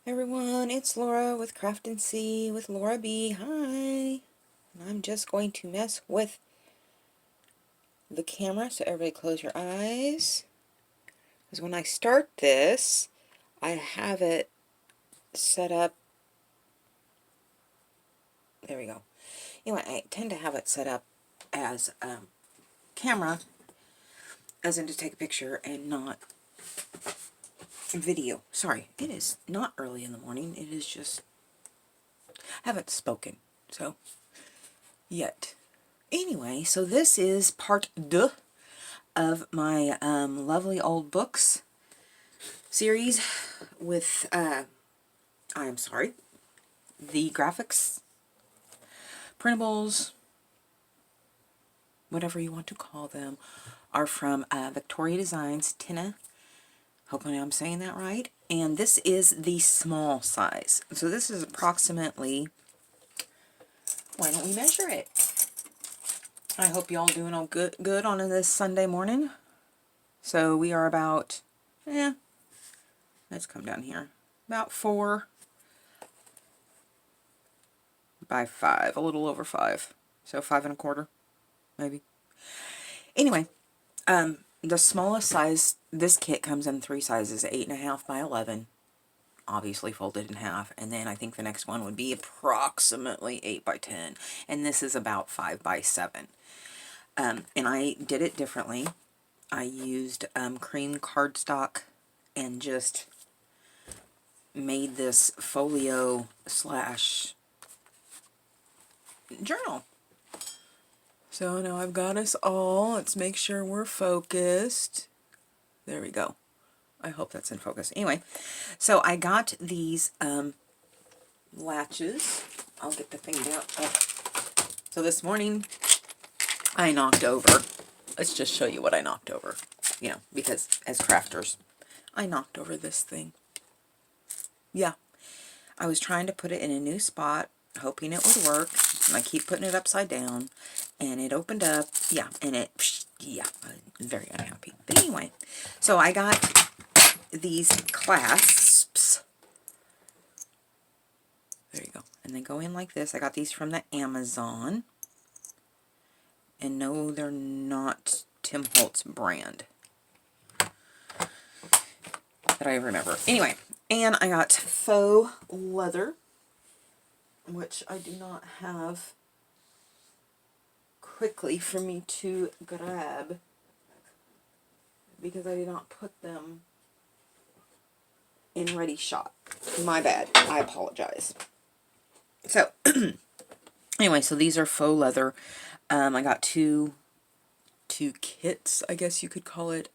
Everyone, it's Laura with Craft and See with Laura B. Hi. And I'm just going to mess with the camera, so everybody close your eyes. Because when I start this, I have it set up. There we go. Anyway, I tend to have it set up as camera, as in to take a picture and not video. Sorry, it is not early in the morning. It is just, I haven't spoken, so, yet. Anyway, so this is part deux of my lovely old books series with, I'm sorry, the graphics, printables, whatever you want to call them, are from Victoria Designs, Tinne. Hopefully I'm saying that right. And this is the small size. So this is approximately, why don't we measure it? I hope y'all doing all good on this Sunday morning. So we are about, let's come down here, about 4 by 5, a little over 5. So 5 1/4, maybe. Anyway, the smallest size, this kit comes in 3 sizes, 8.5 by 11, obviously folded in half, and then I think the next one would be approximately 8 by 10, and this is about 5 by 7. And I did it differently. I used cream cardstock and just made this folio slash journal. So now I've got us all. Let's make sure we're focused. There we go. I hope that's in focus. Anyway, so I got these latches. I'll get the thing down. Oh. So this morning I knocked over. Let's just show you what I knocked over. You know, because as crafters, I knocked over this thing. Yeah. I was trying to put it in a new spot, hoping it would work, and I keep putting it upside down, and it opened up, yeah, and it, yeah, I'm very unhappy. But anyway, so I got these clasps, there you go, and they go in like this. I got these from the Amazon, and no, they're not Tim Holtz brand, that I remember. Anyway, and I got faux leather, which I do not have quickly for me to grab because I did not put them in ready shot. My bad. I apologize. So, anyway, so these are faux leather. I got two kits, I guess you could call it.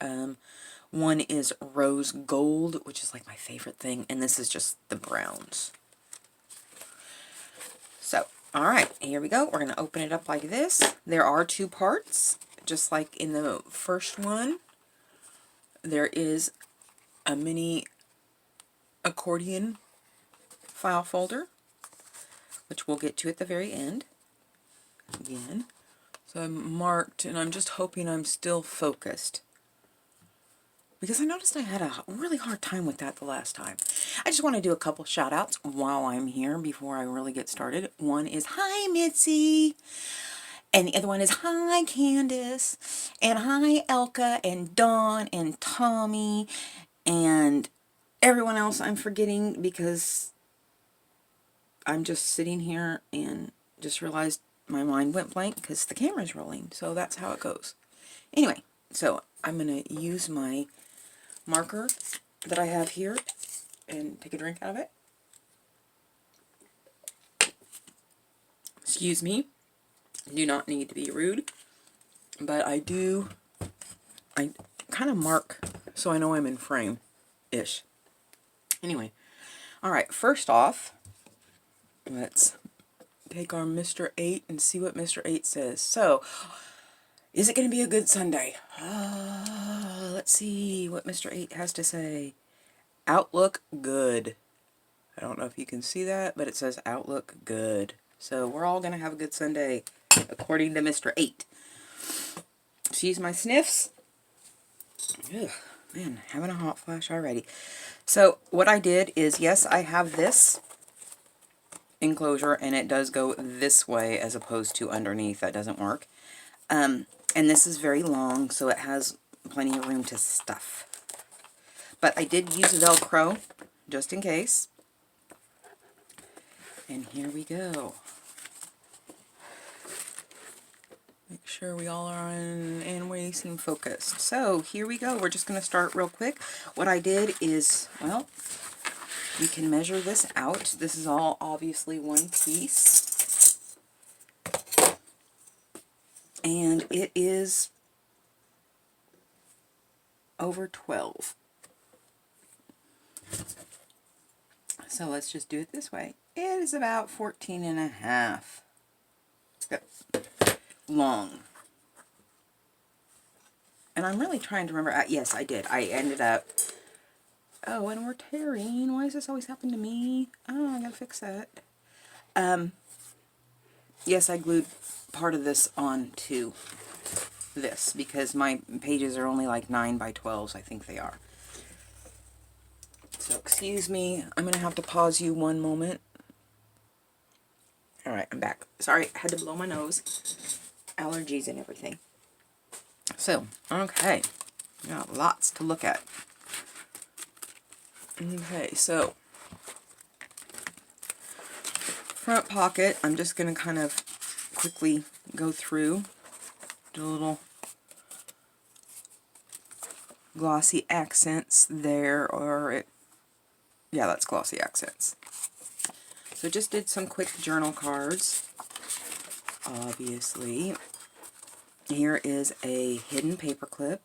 One is rose gold, which is like my favorite thing, and this is just the browns. So, alright, here we go. We're going to open it up like this. There are 2 parts, just like in the first one. There is a mini accordion file folder, which we'll get to at the very end. Again. So I'm marked, and I'm just hoping I'm still focused, because I noticed I had a really hard time with that the last time. I just want to do a couple shout outs while I'm here before I really get started. One is, hi Mitzi! And the other one is, hi Candace! And hi Elka and Dawn and Tommy and everyone else I'm forgetting, because I'm just sitting here and just realized my mind went blank because the camera's rolling. So that's how it goes. Anyway, so I'm going to use my marker that I have here and take a drink out of it. Excuse me. Do not need to be rude, but I kind of mark so I know I'm in frame-ish. Anyway, alright, first off, let's take our Mr. 8 and see what Mr. 8 says. So, is it going to be a good Sunday? Let's see what Mr. 8 has to say. Outlook good. I don't know if you can see that, but it says outlook good. So we're all going to have a good Sunday, according to Mr. 8. Excuse my sniffs. Ugh, Man, having a hot flash already. So what I did is, yes, I have this enclosure, and it does go this way as opposed to underneath. That doesn't work. And this is very long, so it has plenty of room to stuff. But I did use Velcro, just in case. And here we go. Make sure we all are in and we seem focused. So here we go. We're just going to start real quick. What I did is, well, you can measure this out. This is all obviously one piece. And it is over 12. So let's just do it this way. It is about 14 and a half long. And I'm really trying to remember. Yes, I did. I ended up... Oh, and we're tearing. Why does this always happen to me? Oh, I gotta fix that. Yes, I glued part of this onto this because my pages are only like 9 by 12s, I think they are. So excuse me, I'm gonna have to pause you one moment. Alright, I'm back. Sorry, I had to blow my nose. Allergies and everything. So, okay. Got lots to look at. Okay, so front pocket, I'm just going to kind of quickly go through, do a little glossy accents there, yeah, that's glossy accents. So just did some quick journal cards, obviously. Here is a hidden paper clip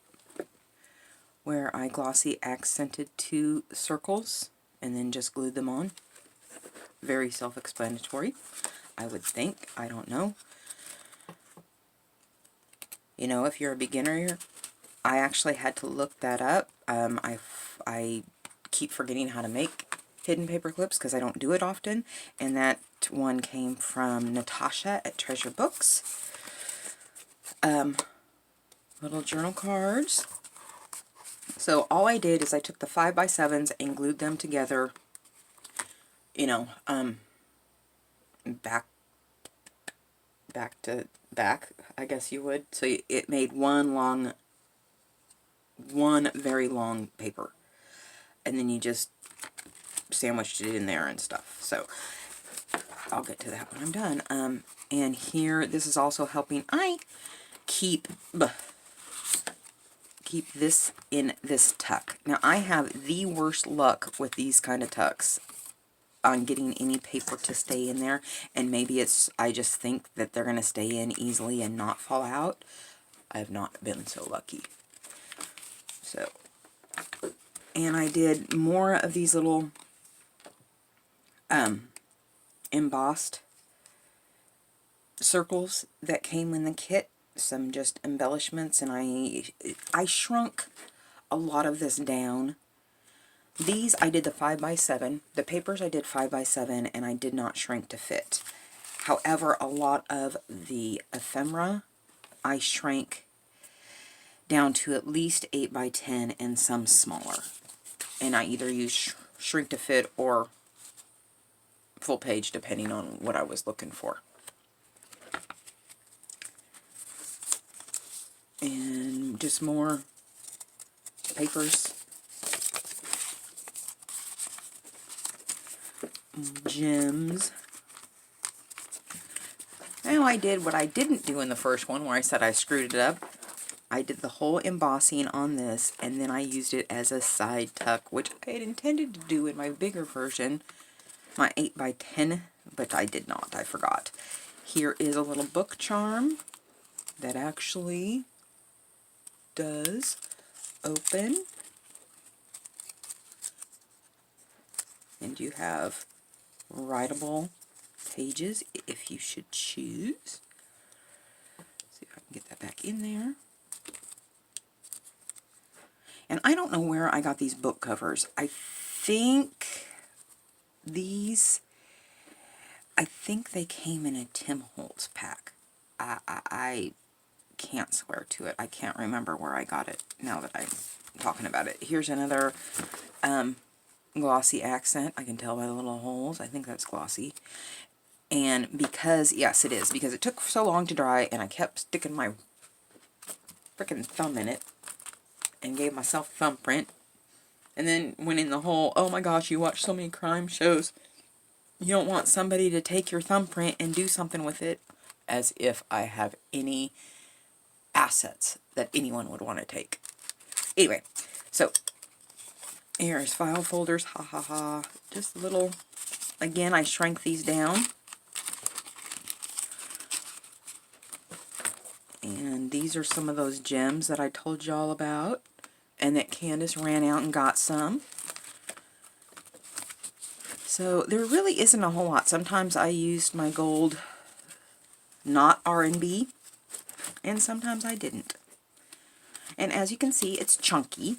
where I glossy accented 2 circles and then just glued them on. Very self-explanatory, I would think. I don't know. You know, if you're a beginner, I actually had to look that up. I keep forgetting how to make hidden paper clips because I don't do it often. And that one came from Natasha at Treasure Books. Little journal cards. So all I did is I took the 5x7s and glued them together, you know, back to back, I guess you would. So it made one very long paper. And then you just sandwiched it in there and stuff. So I'll get to that when I'm done. And here, this is also helping I keep this in this tuck. Now I have the worst luck with these kind of tucks on getting any paper to stay in there, and maybe it's I just think that they're going to stay in easily and not fall out. I have not been so lucky. So, and I did more of these little embossed circles that came in the kit. Some just embellishments, and I shrunk a lot of this down. These I did the 5x7. The papers I did 5x7, and I did not shrink to fit. However, a lot of the ephemera I shrank down to at least 8x10 and some smaller. And I either used shrink to fit or full page, depending on what I was looking for. And just more papers. Gems. Now I did what I didn't do in the first one where I said I screwed it up. I did the whole embossing on this, and then I used it as a side tuck, which I had intended to do in my bigger version, my 8x10, but I did not. I forgot. Here is a little book charm that actually does open, and you have writable pages if you should choose. See if I can get that back in there. And I don't know where I got these book covers. I think they came in a Tim Holtz pack. I can't swear to it. I can't remember where I got it now that I'm talking about it. Here's another glossy accent. I can tell by the little holes. I think that's glossy. And because, yes it is, because it took so long to dry and I kept sticking my freaking thumb in it and gave myself a thumbprint. And then went in the whole, oh my gosh, you watch so many crime shows. You don't want somebody to take your thumbprint and do something with it. As if I have any assets that anyone would want to take. Anyway, so here's file folders, ha ha ha. Just a little, again, I shrank these down. And these are some of those gems that I told you all about. And that Candace ran out and got some. So there really isn't a whole lot. Sometimes I used my gold not R&B. And sometimes I didn't. And as you can see, it's chunky.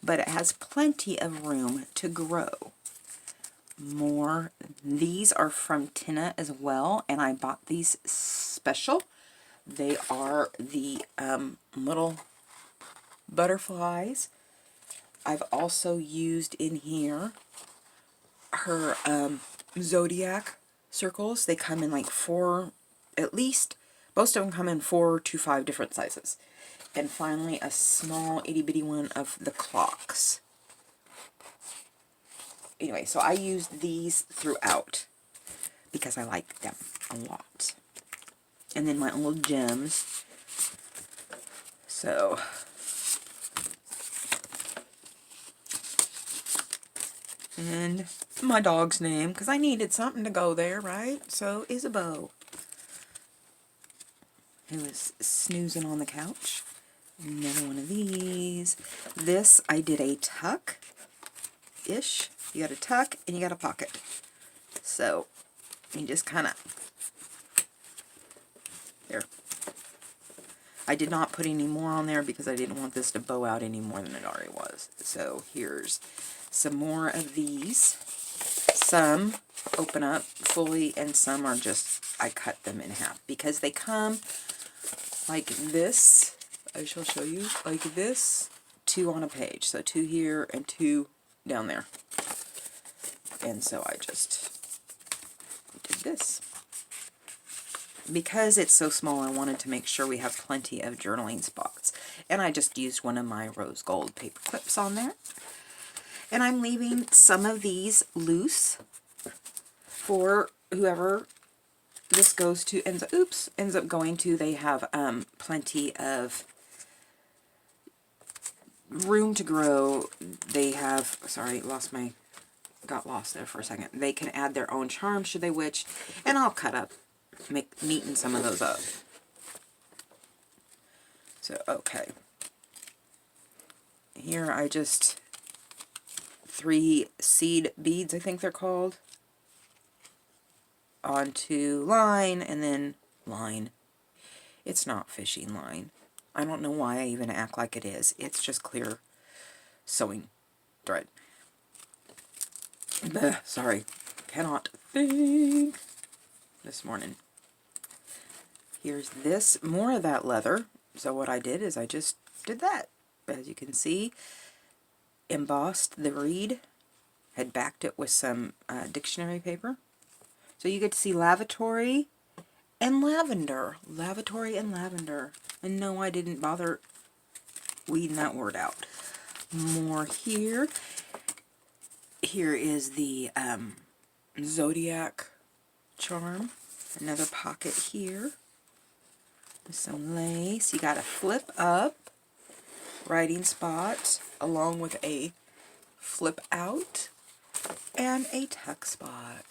But it has plenty of room to grow. More. These are from Tinne as well. And I bought these special. They are the little butterflies. I've also used in here her zodiac circles. They come in like 4, at least, most of them come in 4 to 5 different sizes. And finally a small itty bitty one of the clocks. Anyway, so I used these throughout because I like them a lot. And then my little gems. So, and my dog's name, because I needed something to go there, right? So, Isabeau, who is snoozing on the couch. Another one of these. This, I did a tuck-ish. You got a tuck and you got a pocket. So, you just kind of, there. I did not put any more on there because I didn't want this to bow out any more than it already was. So here's some more of these. Some open up fully and some are just, I cut them in half because they come like this. I shall show you like this. 2 on a page. So 2 here and 2 down there. And so I just did this. Because it's so small, I wanted to make sure we have plenty of journaling spots. And I just used one of my rose gold paper clips on there. And I'm leaving some of these loose for whoever this goes to, ends up going to. They have plenty of room to grow. They have, sorry, got lost there for a second. They can add their own charms should they wish. And I'll cut up, neaten some of those up. So, okay. Here I just, 3 seed beads, I think they're called, onto line, and then line. It's not fishing line. I don't know why I even act like it is. It's just clear sewing thread. Bleh, sorry. Cannot think this morning. Here's this, more of that leather. So what I did is I just did that. As you can see, embossed the reed, had backed it with some dictionary paper. So you get to see lavatory and lavender. Lavatory and lavender. And no, I didn't bother weeding that word out. More here. Here is the zodiac charm. Another pocket here. With some lace. You got a flip up writing spot along with a flip out and a tuck spot.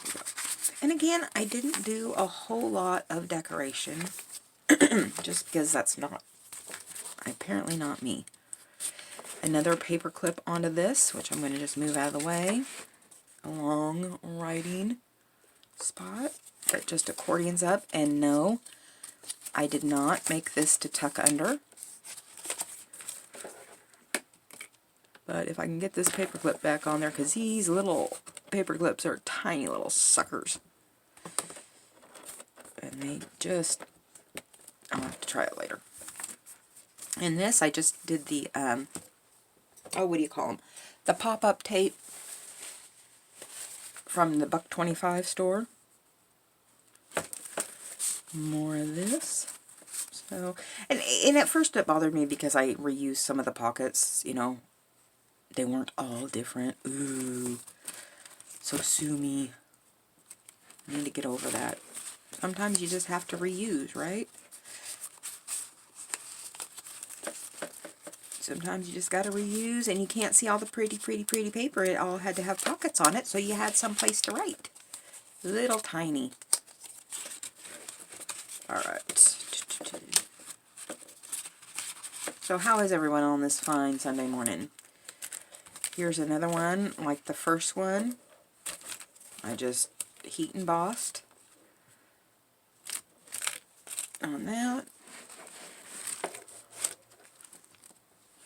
There you go. And again, I didn't do a whole lot of decoration just because that's not, apparently not me. Another paper clip onto this, which I'm going to just move out of the way. A long writing spot that just accordions up. And no, I did not make this to tuck under. But if I can get this paper clip back on there, because these little paper clips are tiny little suckers. And they just, I'll have to try it later. In this, I just did the, oh, what do you call them? The pop-up tape from the $1.25 store. More of this. So, and at first it bothered me because I reused some of the pockets, you know. They weren't all different. Ooh. So sue me. I need to get over that. Sometimes you just have to reuse, right? Sometimes you just got to reuse, and you can't see all the pretty paper. It all had to have pockets on it, so you had some place to write. Little tiny. Alright. So how is everyone on this fine Sunday morning? Here's another one, like the first one. I just heat embossed on that.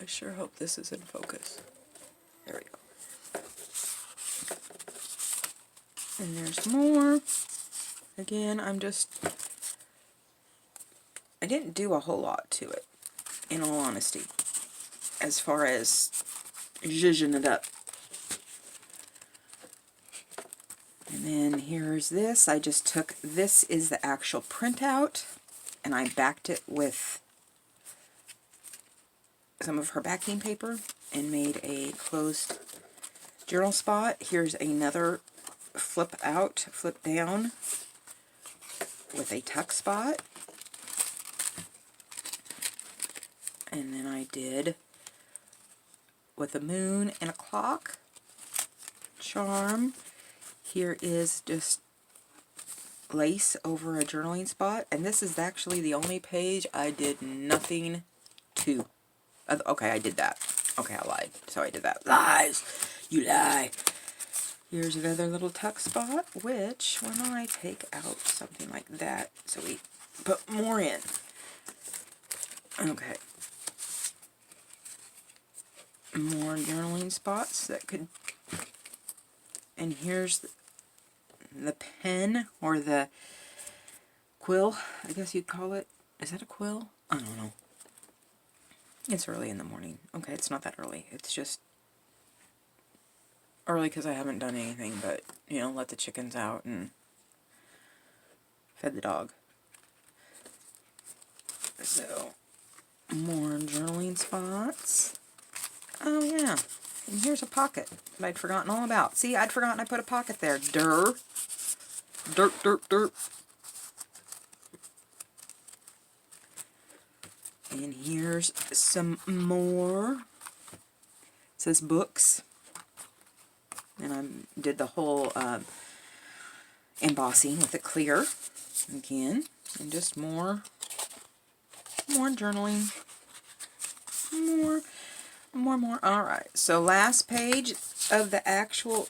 I sure hope this is in focus. There we go. And there's more. Again, I didn't do a whole lot to it, in all honesty, as far as zhuzhing it up. And then here's this. I just took, this is the actual printout, and I backed it with some of her backing paper and made a closed journal spot. Here's another flip down with a tuck spot. And then I did with a moon and a clock charm. Here is just lace over a journaling spot, and this is actually the only page I did nothing to. Okay, I did that. Okay, I lied. So I did that. Lies! You lie! Here's another little tuck spot, which, when I take out something like that, so we put more in. Okay. More journaling spots that could... And here's the pen, or the quill, I guess you'd call it. Is that a quill? I don't know. It's early in the morning. Okay, it's not that early. It's just early because I haven't done anything but, you know, let the chickens out and fed the dog. So, more journaling spots. Oh, yeah. And here's a pocket that I'd forgotten all about. See, I'd forgotten I put a pocket there. Dirt. And here's some more. It says books. And I did the whole embossing with it clear again. And just more journaling. More. Alright, so last page of the actual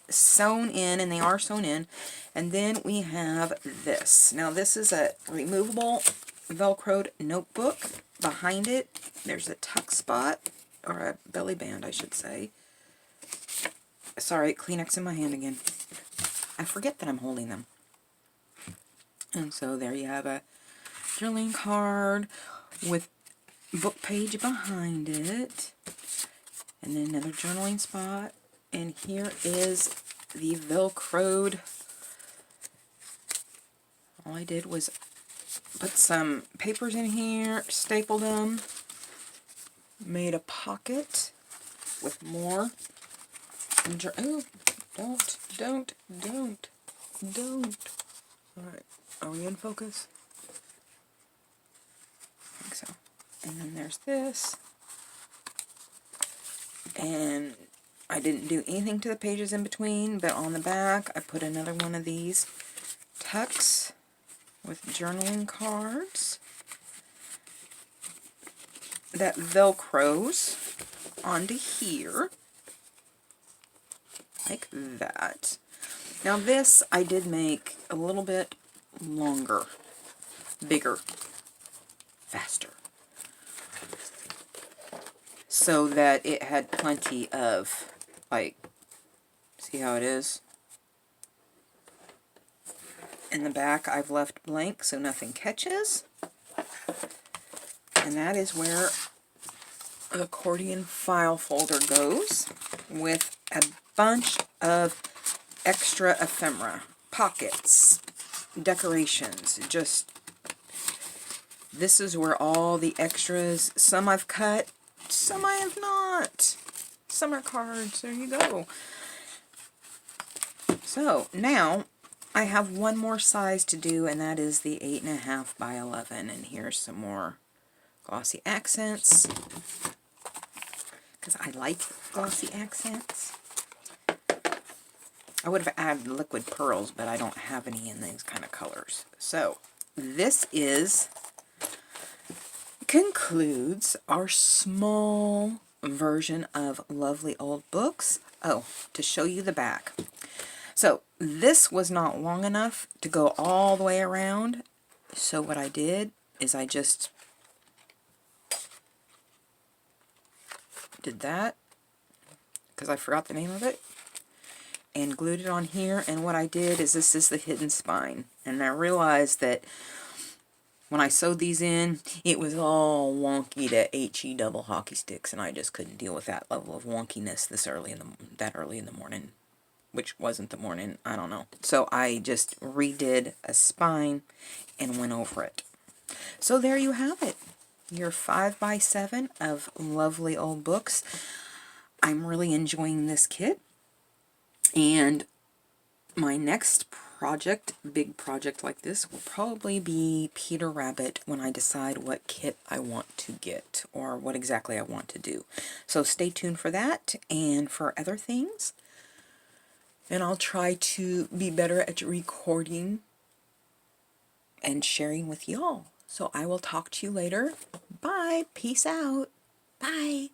sewn in, and they are sewn in. And then we have this. Now this is a removable Velcroed notebook. Behind it, there's a tuck spot, or a belly band, I should say. Sorry, Kleenex in my hand again. I forget that I'm holding them. And so there you have a journaling card with book page behind it. And then another journaling spot. And here is the Velcroed. All I did was put some papers in here, stapled them, made a pocket with more. Oh, don't. Alright, are we in focus? I think so. And then there's this. And I didn't do anything to the pages in between, but on the back I put another one of these tucks with journaling cards that velcros onto here like that. Now this I did make a little bit longer, bigger, faster, so that it had plenty of, like, see how it is? In the back I've left blank so nothing catches. And that is where the accordion file folder goes, with a bunch of extra ephemera, pockets, decorations. Just, this is where all the extras, some I've cut, some I have not. Summer cards, there you go. So now I have one more size to do, and that is the 8.5 by 11. And here's some more glossy accents, because I like glossy accents. I would have added liquid pearls, but I don't have any in these kind of colors. So this concludes our small version of Lovely Old Books. Oh, to show you the back. So this was not long enough to go all the way around. So what I did is I just did that, because I forgot the name of it, and glued it on here. And what I did is, this is the hidden spine. And I realized that when I sewed these in, it was all wonky to HE double hockey sticks, and I just couldn't deal with that level of wonkiness that early in the morning. Which wasn't the morning, I don't know. So I just redid a spine and went over it. So there you have it. Your 5 by 7 of Lovely Old Books. I'm really enjoying this kit. And my next project, big project like this, will probably be Peter Rabbit, when I decide what kit I want to get, or what exactly I want to do. So stay tuned for that, and for other things. And I'll try to be better at recording and sharing with y'all. So I will talk to you later. Bye. Peace out. Bye.